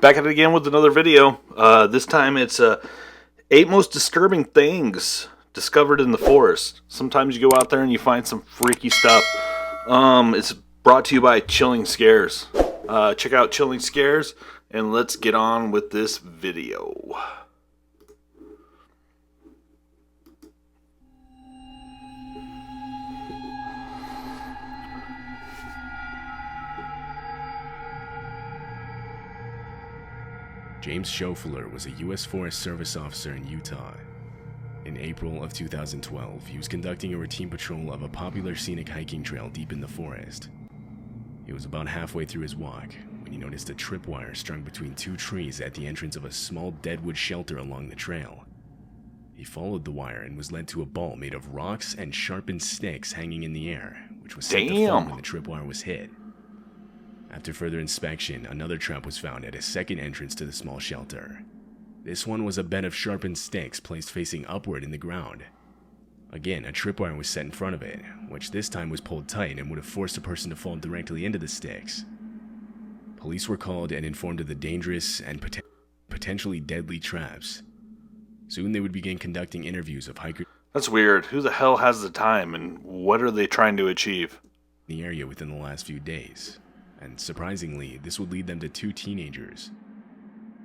Back at it again with another video. This time it's 8 most disturbing things discovered in the forest. Sometimes you go out there and you find some freaky stuff. It's brought to you by Chilling Scares. Check out Chilling Scares and let's get on with this video. James Schoeffler was a U.S. Forest Service officer in Utah. In April of 2012, he was conducting a routine patrol of a popular scenic hiking trail deep in the forest. He was about halfway through his walk when he noticed a tripwire strung between 2 trees at the entrance of a small deadwood shelter along the trail. He followed the wire and was led to a ball made of rocks and sharpened sticks hanging in the air, which was set to fall when the tripwire was hit. After further inspection, another trap was found at a second entrance to the small shelter. This one was a bed of sharpened sticks placed facing upward in the ground. Again, a tripwire was set in front of it, which this time was pulled tight and would have forced a person to fall directly into the sticks. Police were called and informed of the dangerous and potentially deadly traps. Soon they would begin conducting interviews of hikers. That's weird. Who the hell has the time and what are they trying to achieve? In the area within the last few days. And surprisingly, this would lead them to 2 teenagers.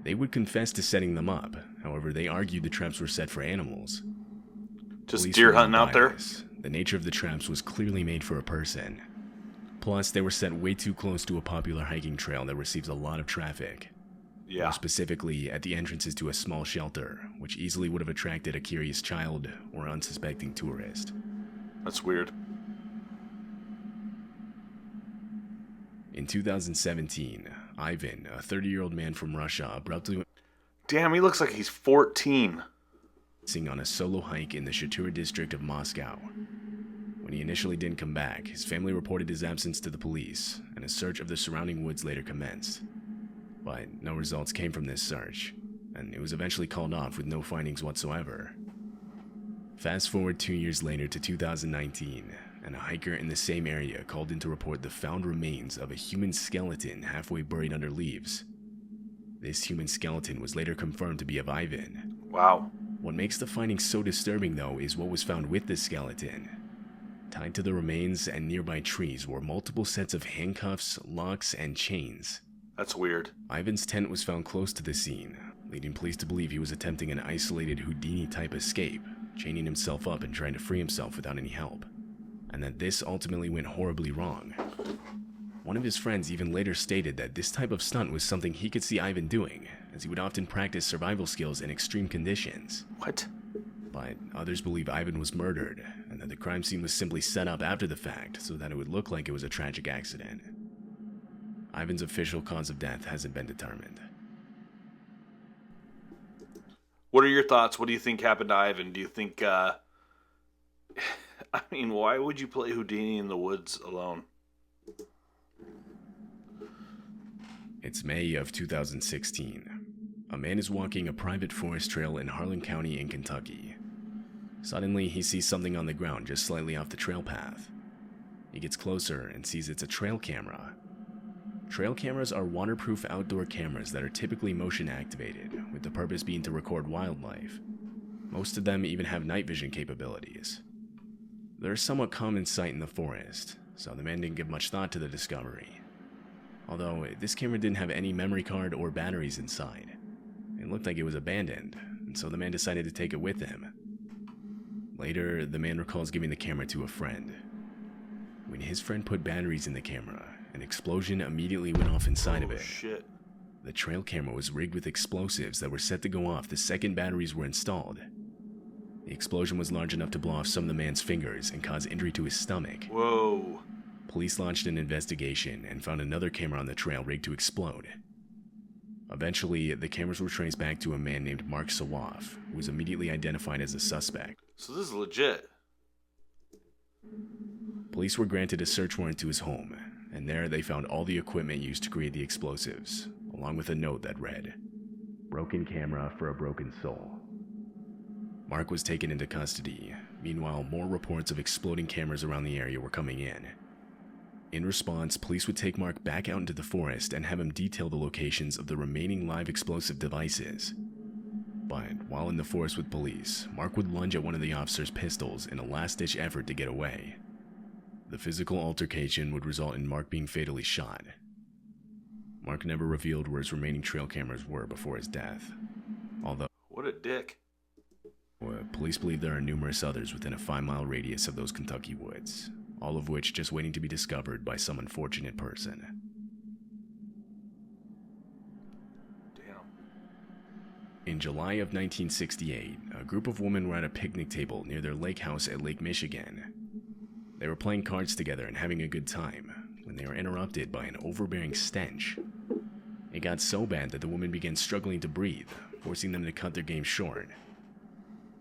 They would confess to setting them up, however they argued the traps were set for animals. Just Police deer were hunting not out there? biased. The nature of the traps was clearly made for a person. Plus, they were set way too close to a popular hiking trail that receives a lot of traffic. Yeah. More specifically, at the entrances to a small shelter, which easily would have attracted a curious child or unsuspecting tourist. That's weird. In 2017, Ivan, a 30-year-old man from Russia, abruptly Damn, he looks like he's 14. went on a solo hike in the Shatura district of Moscow. When he initially didn't come back, his family reported his absence to the police, and a search of the surrounding woods later commenced. But no results came from this search, and it was eventually called off with no findings whatsoever. Fast forward 2 years later to 2019, and a hiker in the same area called in to report the found remains of a human skeleton halfway buried under leaves. This human skeleton was later confirmed to be of Ivan. Wow. What makes the finding so disturbing, though, is what was found with the skeleton. Tied to the remains and nearby trees were multiple sets of handcuffs, locks, and chains. That's weird. Ivan's tent was found close to the scene, leading police to believe he was attempting an isolated Houdini-type escape, chaining himself up and trying to free himself without any help, and that this ultimately went horribly wrong. One of his friends even later stated that this type of stunt was something he could see Ivan doing, as he would often practice survival skills in extreme conditions. What? But others believe Ivan was murdered, and that the crime scene was simply set up after the fact so that it would look like it was a tragic accident. Ivan's official cause of death hasn't been determined. What are your thoughts? What do you think happened to Ivan? Do you think, I mean, why would you play Houdini in the woods alone? It's May of 2016. A man is walking a private forest trail in Harlan County in Kentucky. Suddenly, he sees something on the ground just slightly off the trail path. He gets closer and sees it's a trail camera. Trail cameras are waterproof outdoor cameras that are typically motion activated, with the purpose being to record wildlife. Most of them even have night vision capabilities. They're a somewhat common sight in the forest, so the man didn't give much thought to the discovery. Although, this camera didn't have any memory card or batteries inside. It looked like it was abandoned, and so the man decided to take it with him. Later, the man recalls giving the camera to a friend. When his friend put batteries in the camera, an explosion immediately went off inside of it. Shit. The trail camera was rigged with explosives that were set to go off the second batteries were installed. The explosion was large enough to blow off some of the man's fingers and cause injury to his stomach. Whoa. Police launched an investigation and found another camera on the trail rigged to explode. Eventually, the cameras were traced back to a man named Mark Sawaf, who was immediately identified as a suspect. So this is legit. Police were granted a search warrant to his home, and there they found all the equipment used to create the explosives, along with a note that read, "Broken camera for a broken soul." Mark was taken into custody. Meanwhile, more reports of exploding cameras around the area were coming in. In response, police would take Mark back out into the forest and have him detail the locations of the remaining live explosive devices. But while in the forest with police, Mark would lunge at one of the officer's pistols in a last-ditch effort to get away. The physical altercation would result in Mark being fatally shot. Mark never revealed where his remaining trail cameras were before his death, although What a dick. police believe there are numerous others within a 5-mile radius of those Kentucky woods, all of which just waiting to be discovered by some unfortunate person. Damn. In July of 1968, a group of women were at a picnic table near their lake house at Lake Michigan. They were playing cards together and having a good time when they were interrupted by an overbearing stench. It got so bad that the women began struggling to breathe, forcing them to cut their game short.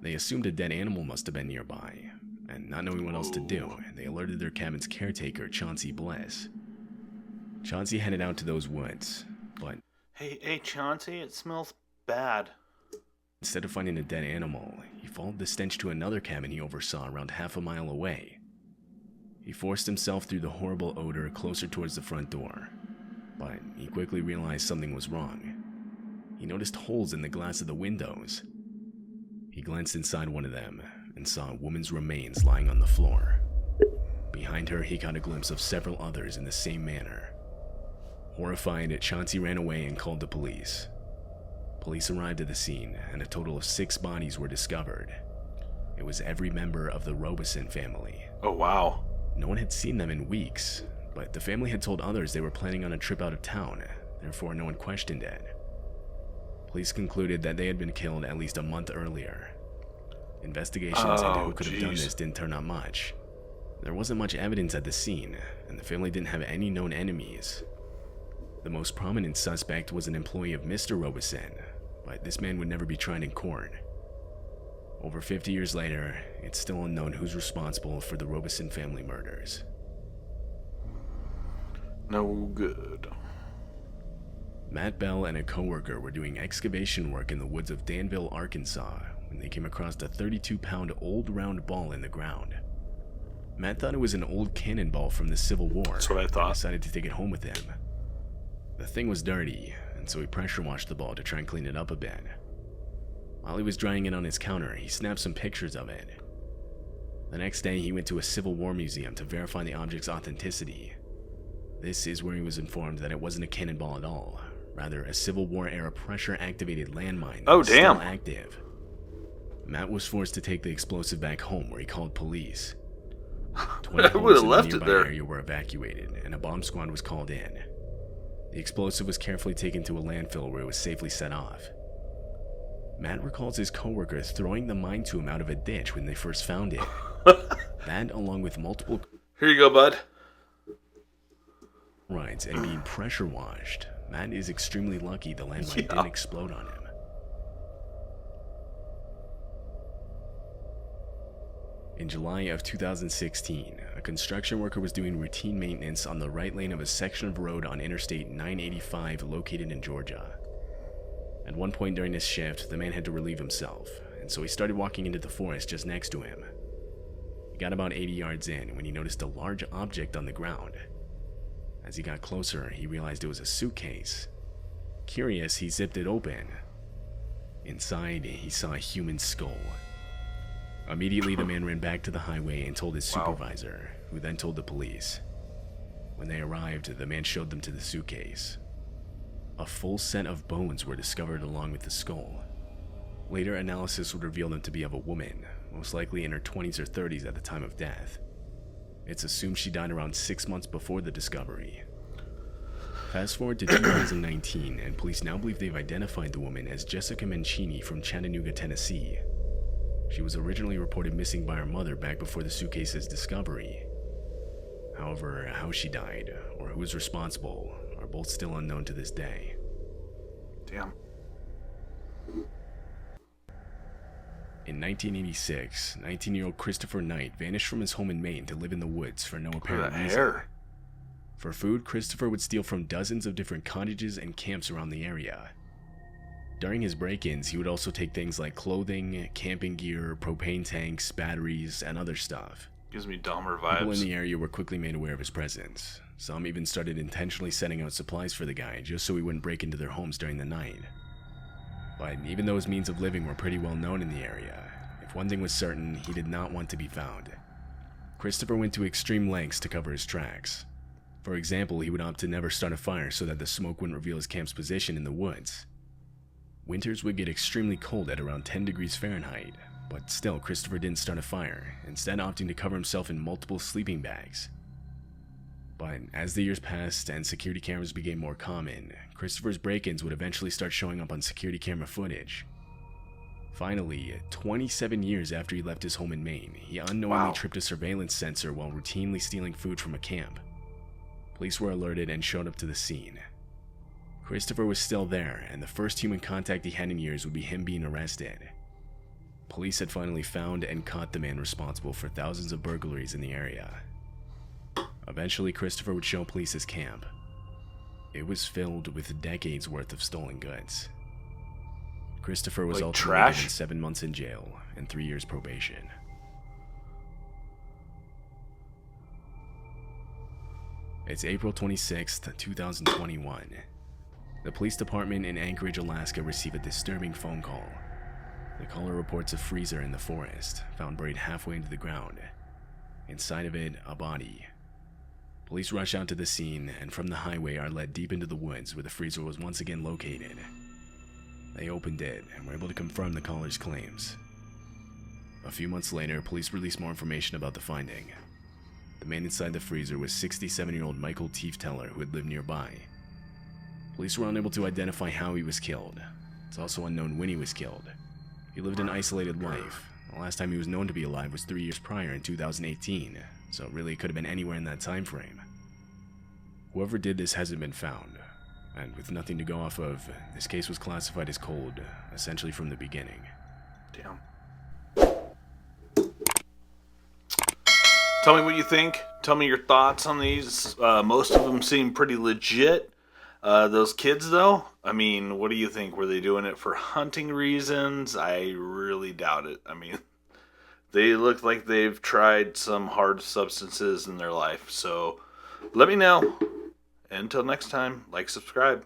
They assumed a dead animal must have been nearby, and not knowing what else to do, they alerted their cabin's caretaker, Chauncey Bliss. Chauncey headed out to those woods, but Hey, Chauncey, it smells bad. instead of finding a dead animal, he followed the stench to another cabin he oversaw around half a mile away. He forced himself through the horrible odor closer towards the front door, but he quickly realized something was wrong. He noticed holes in the glass of the windows. He glanced inside one of them and saw a woman's remains lying on the floor. Behind her, he caught a glimpse of several others in the same manner. Horrified, Chauncey ran away and called the police. Police arrived at the scene, and a total of 6 bodies were discovered. It was every member of the Robeson family. Oh, wow. No one had seen them in weeks, but the family had told others they were planning on a trip out of town, therefore no one questioned it. Police concluded that they had been killed at least a month earlier. Investigations into who could have done this didn't turn up much. There wasn't much evidence at the scene, and the family didn't have any known enemies. The most prominent suspect was an employee of Mr. Robeson, but this man would never be tried in court. Over 50 years later, it's still unknown who's responsible for the Robeson family murders. No good. Matt Bell and a coworker were doing excavation work in the woods of Danville, Arkansas, when they came across a 32-pound old round ball in the ground. Matt thought it was an old cannonball from the Civil War. That's what I thought. And decided to take it home with him. The thing was dirty, and so he pressure washed the ball to try and clean it up a bit. While he was drying it on his counter, he snapped some pictures of it. The next day, he went to a Civil War museum to verify the object's authenticity. This is where he was informed that it wasn't a cannonball at all, rather a Civil War-era pressure-activated landmine that was damn. still active. Matt was forced to take the explosive back home, where he called police. 20 I would homes have in left the it nearby there. area were evacuated, and a bomb squad was called in. The explosive was carefully taken to a landfill where it was safely set off. Matt recalls his coworker throwing the mine to him out of a ditch when they first found it. That, along with multiple Here you go, bud. rides and being pressure washed, Matt is extremely lucky the landmine Yeah. didn't explode on him. In July of 2016, a construction worker was doing routine maintenance on the right lane of a section of road on Interstate 985 located in Georgia. At one point during his shift, the man had to relieve himself, and so he started walking into the forest just next to him. He got about 80 yards in when he noticed a large object on the ground. As he got closer, he realized it was a suitcase. Curious, he zipped it open. Inside, he saw a human skull. Immediately, the man ran back to the highway and told his Wow. supervisor, who then told the police. When they arrived, the man showed them to the suitcase. A full set of bones were discovered along with the skull. Later analysis would reveal them to be of a woman, most likely in her 20s or 30s at the time of death. It's assumed she died around 6 months before the discovery. Fast forward to 2019, and police now believe they've identified the woman as Jessica Mancini from Chattanooga, Tennessee. She was originally reported missing by her mother back before the suitcase's discovery. However, how she died, or who is responsible, are both still unknown to this day. Damn. In 1986, 19-year-old Christopher Knight vanished from his home in Maine to live in the woods for no Look apparent at that reason. hair. For food, Christopher would steal from dozens of different cottages and camps around the area. During his break-ins, he would also take things like clothing, camping gear, propane tanks, batteries, and other stuff. Gives me Dahmer People in vibes. the area were quickly made aware of his presence. Some even started intentionally setting out supplies for the guy just so he wouldn't break into their homes during the night. But even though his means of living were pretty well known in the area, if one thing was certain, he did not want to be found. Christopher went to extreme lengths to cover his tracks. For example, he would opt to never start a fire so that the smoke wouldn't reveal his camp's position in the woods. Winters would get extremely cold at around 10 degrees Fahrenheit, but still Christopher didn't start a fire, instead opting to cover himself in multiple sleeping bags. But as the years passed and security cameras became more common, Christopher's break-ins would eventually start showing up on security camera footage. Finally, 27 years after he left his home in Maine, he unknowingly tripped a surveillance sensor while routinely stealing food from a camp. Police were alerted and showed up to the scene. Christopher was still there, and the first human contact he had in years would be him being arrested. Police had finally found and caught the man responsible for thousands of burglaries in the area. Eventually, Christopher would show police his camp. It was filled with decades worth of stolen goods. Christopher was Like ultimately trash? given 7 months in jail and 3 years probation. It's April 26th, 2021. The police department in Anchorage, Alaska receive a disturbing phone call. The caller reports a freezer in the forest, found buried halfway into the ground. Inside of it, a body. Police rush out to the scene, and from the highway are led deep into the woods where the freezer was once again located. They opened it and were able to confirm the caller's claims. A few months later, police released more information about the finding. The man inside the freezer was 67-year-old Michael Tiefteller, who had lived nearby. Police were unable to identify how he was killed. It's also unknown when he was killed. He lived an isolated life. The last time he was known to be alive was 3 years prior in 2018, so it really could have been anywhere in that time frame. Whoever did this hasn't been found, and with nothing to go off of, this case was classified as cold, essentially from the beginning. Damn. Tell me what you think. Tell me your thoughts on these. Most of them seem pretty legit. Those kids, though, I mean, what do you think? Were they doing it for hunting reasons? I really doubt it. I mean, they look like they've tried some hard substances in their life. So let me know. Until next time, like, subscribe.